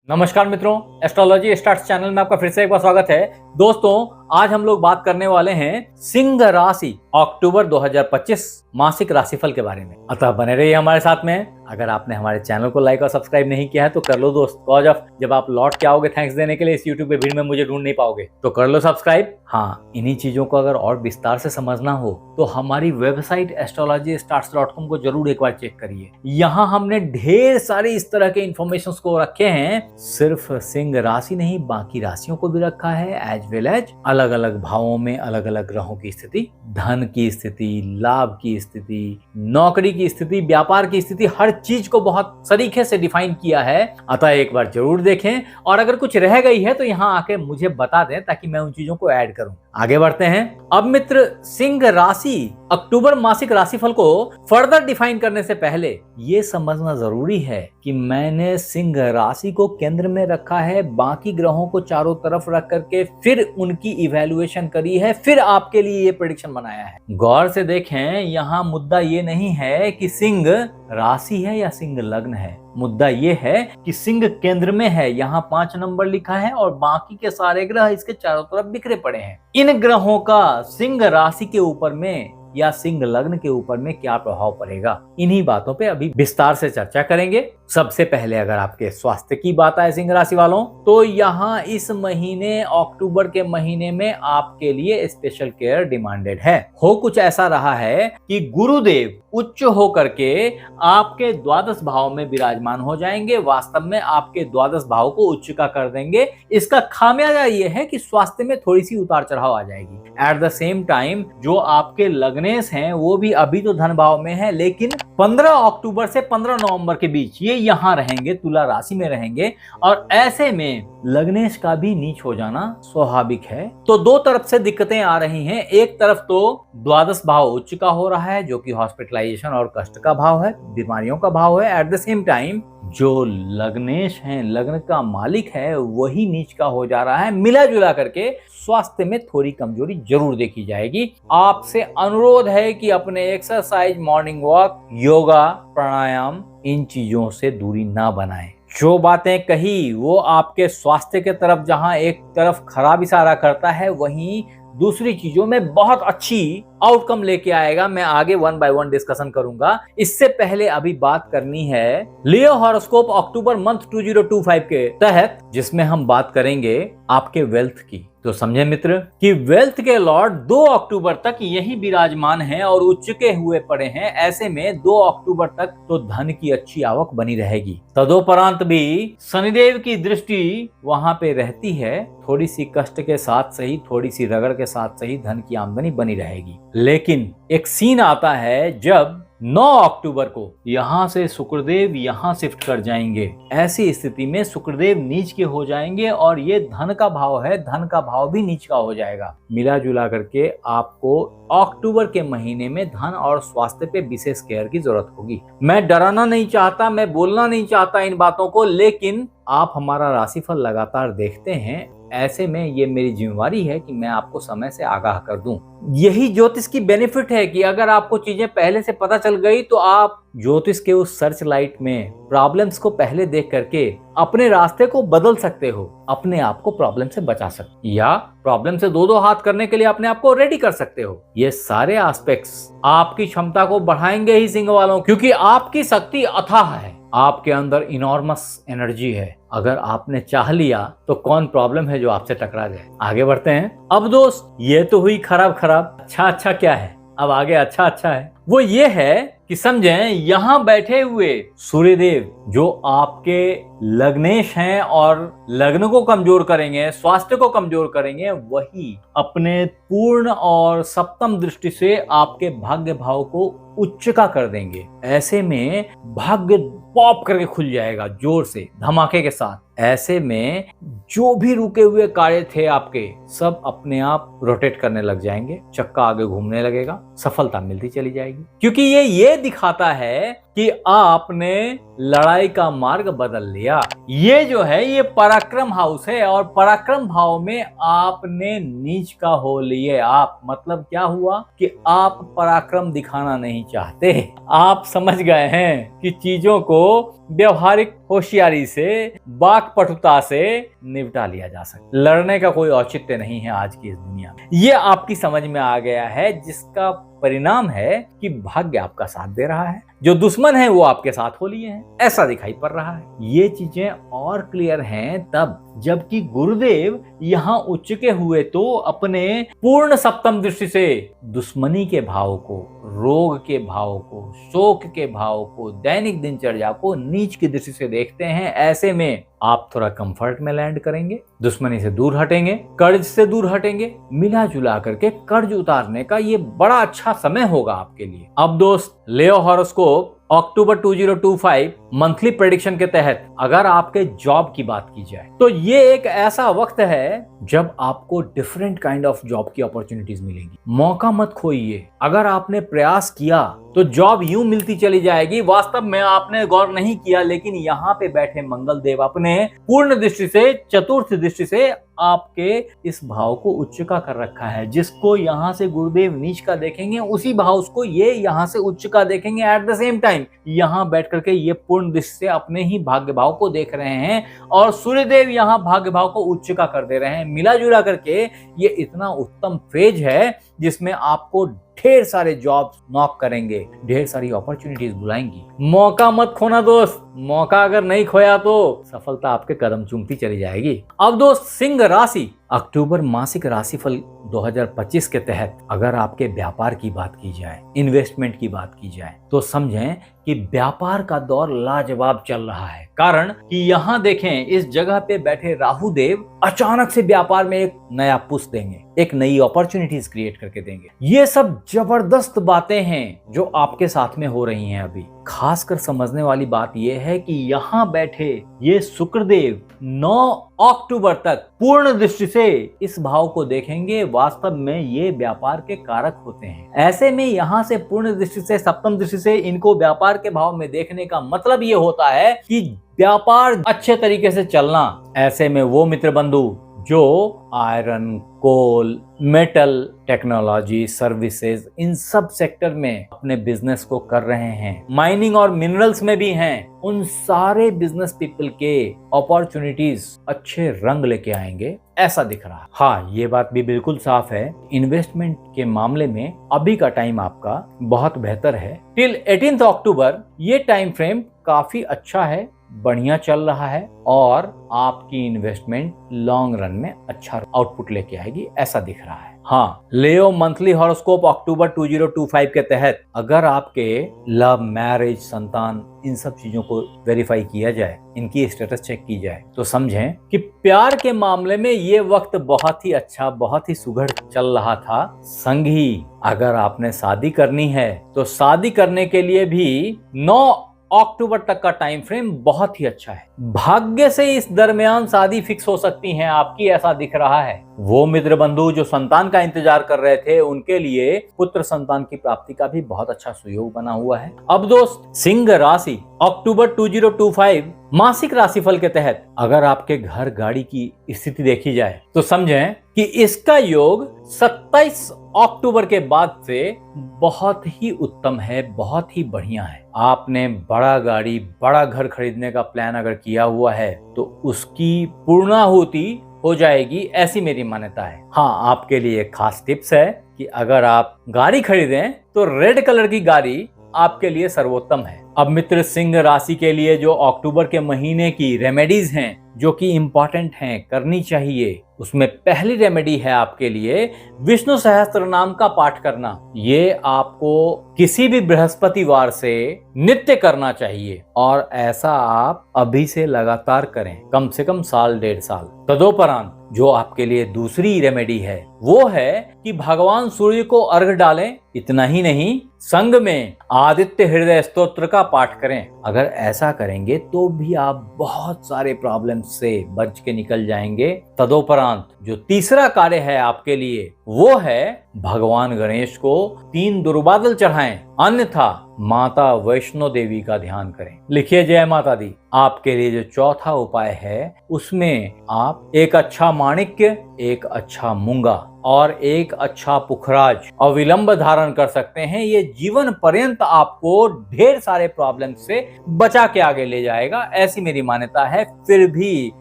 नमस्कार मित्रों, astrology starts channel में आपका फिर से एक बार स्वागत है। दोस्तों, आज हम लोग बात करने वाले हैं सिंह राशि अक्टूबर 2025 मासिक राशिफल के बारे में। अतः बने रहिए हमारे साथ में। अगर आपने हमारे चैनल को लाइक और सब्सक्राइब नहीं किया है तो कर लो दोस्त। कॉज ऑफ जब आप लौट के आओगे थैंक्स देने के लिए इस यूट्यूब पे भीड़ में मुझे ढूंढ नहीं पाओगे, तो कर लो सब्सक्राइब। हाँ, इन्हीं चीजों को अगर और विस्तार से समझना हो तो हमारी वेबसाइट astrologystarts.com को जरूर एक बार चेक करिए। यहाँ हमने ढेर सारे इस तरह के इंफॉर्मेशन को रखे हैं। सिर्फ सिंह राशि नहीं, बाकी राशियों को भी रखा है, एज वेल एज अलग अलग भावों में अलग अलग ग्रहों की स्थिति, धन की स्थिति, लाभ की स्थिति, नौकरी की स्थिति, व्यापार की स्थिति, हर चीज को बहुत सरीखे से डिफाइन किया है। अतः एक बार जरूर देखें और अगर कुछ रह गई है तो यहाँ आके मुझे बता दें ताकि मैं उन चीजों को ऐड करूं। आगे बढ़ते हैं। अब मित्र, सिंह राशि अक्टूबर मासिक राशिफल को फर्दर डिफाइन करने से पहले ये समझना जरूरी है कि मैंने सिंह राशि को केंद्र में रखा है, बाकी ग्रहों को चारों तरफ रख करके फिर उनकी इवैल्यूएशन करी है, फिर आपके लिए ये प्रेडिक्शन बनाया है। गौर से देखें, यहाँ मुद्दा ये नहीं है कि सिंह राशि है या सिंह लग्न है। मुद्दा ये है कि सिंह केंद्र में है, यहाँ 5 नंबर लिखा है और बाकी के सारे ग्रह इसके चारों तरफ बिखरे पड़े हैं। इन ग्रहों का सिंह राशि के ऊपर में या सिंह लग्न के ऊपर में क्या प्रभाव पड़ेगा, इन्हीं बातों पे अभी विस्तार से चर्चा करेंगे। सबसे पहले अगर आपके स्वास्थ्य की बात आए सिंह राशि वालों, तो यहाँ इस महीने अक्टूबर के महीने में आपके लिए स्पेशल केयर डिमांडेड है। हो कुछ ऐसा रहा है कि गुरुदेव उच्च होकर के आपके द्वादश भाव में विराजमान हो जाएंगे, वास्तव में आपके द्वादश भाव को उच्च का कर देंगे। इसका खामियाजा ये है कि स्वास्थ्य में थोड़ी सी उतार चढ़ाव आ जाएगी। एट द सेम टाइम जो आपके लग्नेश हैं वो भी अभी तो धन भाव में है, लेकिन 15 अक्टूबर से 15 नवंबर के बीच ये यहाँ रहेंगे, तुला राशि में रहेंगे, और ऐसे में लग्नेश का भी नीच हो जाना स्वाभाविक है। तो दो तरफ से दिक्कतें आ रही हैं। एक तरफ तो द्वादश भाव उच्च का हो रहा है जो कि हॉस्पिटलाइजेशन और कष्ट का भाव है, बीमारियों का भाव है। एट द सेम टाइम जो लग्नेश हैं, लग्न का मालिक है, वही नीच का हो जा रहा है। मिला जुला करके स्वास्थ्य में थोड़ी कमजोरी जरूर देखी जाएगी। आपसे अनुरोध है कि अपने एक्सरसाइज, मॉर्निंग वॉक, योगा, प्राणायाम, इन चीजों से दूरी ना बनाएं। जो बातें कही वो आपके स्वास्थ्य के तरफ, जहां एक तरफ खराब इशारा करता है, वहीं दूसरी चीजों में बहुत अच्छी आउटकम लेके आएगा। मैं आगे 1 बाय 1 डिस्कशन करूंगा। इससे पहले अभी बात करनी है लियो हॉरोस्कोप अक्टूबर मंथ 2025 के तहत, जिसमें हम बात करेंगे आपके वेल्थ की। तो समझे मित्र कि वेल्थ के लॉर्ड 2 अक्टूबर तक यही विराजमान हैं और उच्च के हुए पड़े हैं। ऐसे में 2 अक्टूबर तक तो धन की अच्छी आवक बनी रहेगी। तदोपरांत भी शनिदेव की दृष्टि वहां पे रहती है। थोड़ी सी कष्ट के साथ सही, थोड़ी सी रगड़ के साथ सही, धन की आमदनी बनी रहेगी। लेकिन एक सीन आता है जब 9 अक्टूबर को यहाँ से शुक्रदेव यहाँ शिफ्ट कर जाएंगे। ऐसी स्थिति में शुक्रदेव नीच के हो जाएंगे और ये धन का भाव है, धन का भाव भी नीच का हो जाएगा। मिला जुला करके आपको अक्टूबर के महीने में धन और स्वास्थ्य पे विशेष केयर की जरूरत होगी। मैं डराना नहीं चाहता, मैं बोलना नहीं चाहता इन बातों को, लेकिन आप हमारा राशिफल लगातार देखते हैं। ऐसे में ये मेरी जिम्मेवारी है कि मैं आपको समय से आगाह कर दूं। यही ज्योतिष की बेनिफिट है कि अगर आपको चीजें पहले से पता चल गई तो आप ज्योतिष के उस सर्च लाइट में प्रॉब्लम्स को पहले देख करके अपने रास्ते को बदल सकते हो, अपने आप को प्रॉब्लम से बचा सकते, या प्रॉब्लम से दो हाथ करने के लिए अपने आप को रेडी कर सकते हो। ये सारे एस्पेक्ट्स आपकी क्षमता को बढ़ाएंगे ही सिंह वालों, क्योंकि आपकी शक्ति अथाह है, आपके अंदर इनॉर्मस एनर्जी है। अगर आपने चाह लिया तो कौन प्रॉब्लम है जो आपसे टकरा जाए। आगे बढ़ते हैं। अब दोस्त, ये तो हुई खराब खराब। अच्छा क्या है, अब आगे अच्छा है। वो ये है कि समझें, यहाँ बैठे हुए सूर्यदेव जो आपके लग्नेश हैं और लग्न को कमजोर करेंगे, स्वास्थ्य को कमजोर करेंगे, वही अपने पूर्ण और सप्तम दृष्टि से आपके भाग्य भाव को उच्च का कर देंगे। ऐसे में भाग्य पॉप करके खुल जाएगा जोर से, धमाके के साथ। ऐसे में जो भी रुके हुए कार्य थे आपके, सब अपने आप रोटेट करने लग जाएंगे, चक्का आगे घूमने लगेगा, सफलता मिलती चली जाएगी। क्योंकि ये दिखाता है कि आपने लड़ाई का मार्ग बदल लिया। ये जो है ये पराक्रम हाउस है और पराक्रम भाव में आपने नीच का हो लिए आप, मतलब क्या हुआ कि आप पराक्रम दिखाना नहीं चाहते। आप समझ गए हैं कि चीजों को व्यवहारिक होशियारी से, वाक्पटुता से निपटा लिया जा सकता। लड़ने का कोई औचित्य नहीं है आज की इस दुनिया में। ये आपकी समझ में आ गया है, जिसका परिणाम है कि भाग्य आपका साथ दे रहा है। जो दुश्मन है वो आपके साथ हो लिए हैं, ऐसा दिखाई पड़ रहा है। ये चीजें और क्लियर हैं तब जबकि गुरुदेव यहाँ उच्चके हुए तो अपने पूर्ण सप्तम दृष्टि से दुश्मनी के भाव को, रोग के भाव को, शोक के भाव को, दैनिक दिनचर्या को नीच की दृष्टि से देखते हैं। ऐसे में आप थोड़ा कंफर्ट में लैंड करेंगे, दुश्मनी से दूर हटेंगे, कर्ज से दूर हटेंगे। मिला जुला करके कर्ज उतारने का ये बड़ा अच्छा समय होगा आपके लिए। अब दोस्त, लियो हॉरोस्कोप अक्टूबर 2025 मंथली प्रेडिक्शन के तहत अगर आपके जॉब की बात की जाए तो ये एक ऐसा वक्त है जब आपको डिफरेंट काइंड ऑफ जॉब की अपॉर्चुनिटीज मिलेंगी। मौका मत खोइए। अगर आपने प्रयास किया तो जॉब यूं मिलती चली जाएगी। वास्तव में आपने गौर नहीं किया, लेकिन यहाँ पे बैठे मंगल देव अपने पूर्ण दृष्टि से, चतुर्थ दृष्टि से आपके इस भाव को उच्च का कर रखा है। जिसको यहाँ से गुरुदेव नीच का देखेंगे, उसी भाव को ये यहाँ से उच्च का देखेंगे। एट द सेम टाइम यहाँ बैठ करके ये पूर्ण दृष्टि से अपने ही भाग्य भाव को देख रहे हैं और सूर्यदेव यहाँ भाग्य भाव को उच्च का कर दे रहे हैं। मिला जुला करके ये इतना उत्तम फेज है जिसमें आपको ढेर सारे जॉब्स नॉक करेंगे, ढेर सारी अपॉर्चुनिटीज बुलाएंगी। मौका मत खोना दोस्त। मौका अगर नहीं खोया तो सफलता आपके कदम चूमती चली जाएगी। अब दोस्त, सिंह राशि अक्टूबर मासिक राशिफल 2025 के तहत अगर आपके व्यापार की बात की जाए, इन्वेस्टमेंट की बात की जाए, तो समझें कि व्यापार का दौर लाजवाब चल रहा है। कारण कि यहाँ देखें, इस जगह पे बैठे राहु देव अचानक से व्यापार में एक नया पुश देंगे, एक नई अपॉर्चुनिटीज क्रिएट करके देंगे। ये सब जबरदस्त बातें हैं जो आपके साथ में हो रही हैं अभी। खासकर समझने वाली बात यह है कि यहाँ बैठे ये शुक्रदेव 9 अक्टूबर तक पूर्ण दृष्टि से इस भाव को देखेंगे। वास्तव में ये व्यापार के कारक होते हैं। ऐसे में यहाँ से पूर्ण दृष्टि से, सप्तम दृष्टि से इनको व्यापार के भाव में देखने का मतलब ये होता है कि व्यापार अच्छे तरीके से चलना। ऐसे में वो मित्र बंधु जो आयरन, कोल, मेटल, टेक्नोलॉजी, सर्विसेज, इन सब सेक्टर में अपने बिजनेस को कर रहे हैं, माइनिंग और मिनरल्स में भी हैं, उन सारे बिजनेस पीपल के अपॉर्चुनिटीज अच्छे रंग लेके आएंगे, ऐसा दिख रहा है। हाँ, ये बात भी बिल्कुल साफ है, इन्वेस्टमेंट के मामले में अभी का टाइम आपका बहुत बेहतर है। टिल 18 अक्टूबर ये टाइम फ्रेम काफी अच्छा है, बढ़िया चल रहा है और आपकी इन्वेस्टमेंट लॉन्ग रन में अच्छा आउटपुट लेके आएगी, ऐसा दिख रहा है। हाँ, लियो मंथली हॉरोस्कोप अक्टूबर 2025 के तहत अगर आपके लव, मैरिज, संतान, इन सब चीजों को वेरीफाई किया जाए, इनकी स्टेटस चेक की जाए, तो समझें कि प्यार के मामले में ये वक्त बहुत ही अच्छा, बहुत ही सुघड़ चल रहा था। संगी, अगर आपने शादी करनी है तो शादी करने के लिए भी 9 अक्टूबर तक का टाइम फ्रेम बहुत ही अच्छा है। भाग्य से इस दरमियान शादी फिक्स हो सकती है आपकी, ऐसा दिख रहा है। वो मित्र बंधु जो संतान का इंतजार कर रहे थे, उनके लिए पुत्र संतान की प्राप्ति का भी बहुत अच्छा सुयोग बना हुआ है। अब दोस्त, सिंह राशि अक्टूबर 2025 मासिक राशिफल के तहत अगर आपके घर गाड़ी की स्थिति देखी जाए तो समझें कि इसका योग 27 अक्टूबर के बाद से बहुत ही उत्तम है, बहुत ही बढ़िया है। आपने बड़ा गाड़ी, बड़ा घर खरीदने का प्लान अगर किया हुआ है तो उसकी पूर्णाहुति हो जाएगी, ऐसी मेरी मान्यता है। हाँ, आपके लिए एक खास टिप्स है कि अगर आप गाड़ी खरीदें तो रेड कलर की गाड़ी आपके लिए सर्वोत्तम है। अब मित्र, सिंह राशि के लिए जो अक्टूबर के महीने की रेमेडीज हैं जो कि इंपॉर्टेंट हैं, करनी चाहिए, उसमें पहली रेमेडी है आपके लिए विष्णु सहस्त्र नाम का पाठ करना। ये आपको किसी भी बृहस्पतिवार से नित्य करना चाहिए और ऐसा आप अभी से लगातार करें, कम से कम साल, 1.5 साल। तदोपरांत जो आपके लिए दूसरी रेमेडी है वो है कि भगवान सूर्य को अर्घ डालें। इतना ही नहीं, संग में आदित्य हृदय स्तोत्र का पाठ करें। अगर ऐसा करेंगे तो भी आप बहुत सारे प्रॉब्लम से बच के निकल जाएंगे। तदोपरांत जो तीसरा कार्य है आपके लिए वो है भगवान गणेश को 3 दुर्बादल चढ़ाएं अन्यथा माता वैष्णो देवी का ध्यान करें। लिखिए जय माता दी। आपके लिए जो चौथा उपाय है उसमें आप एक अच्छा माणिक्य, एक अच्छा मूंगा और एक अच्छा पुखराज अविलंब धारण कर सकते हैं। ये जीवन पर्यंत आपको ढेर सारे प्रॉब्लम से बचा के आगे ले जाएगा, ऐसी मेरी मान्यता है। फिर भी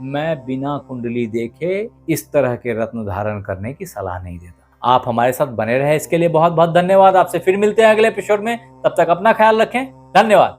मैं बिना कुंडली देखे इस तरह के रत्न धारण करने की सलाह नहीं देता। आप हमारे साथ बने रहे इसके लिए बहुत बहुत धन्यवाद। आपसे फिर मिलते हैं अगले एपिसोड में, तब तक अपना ख्याल रखें। धन्यवाद।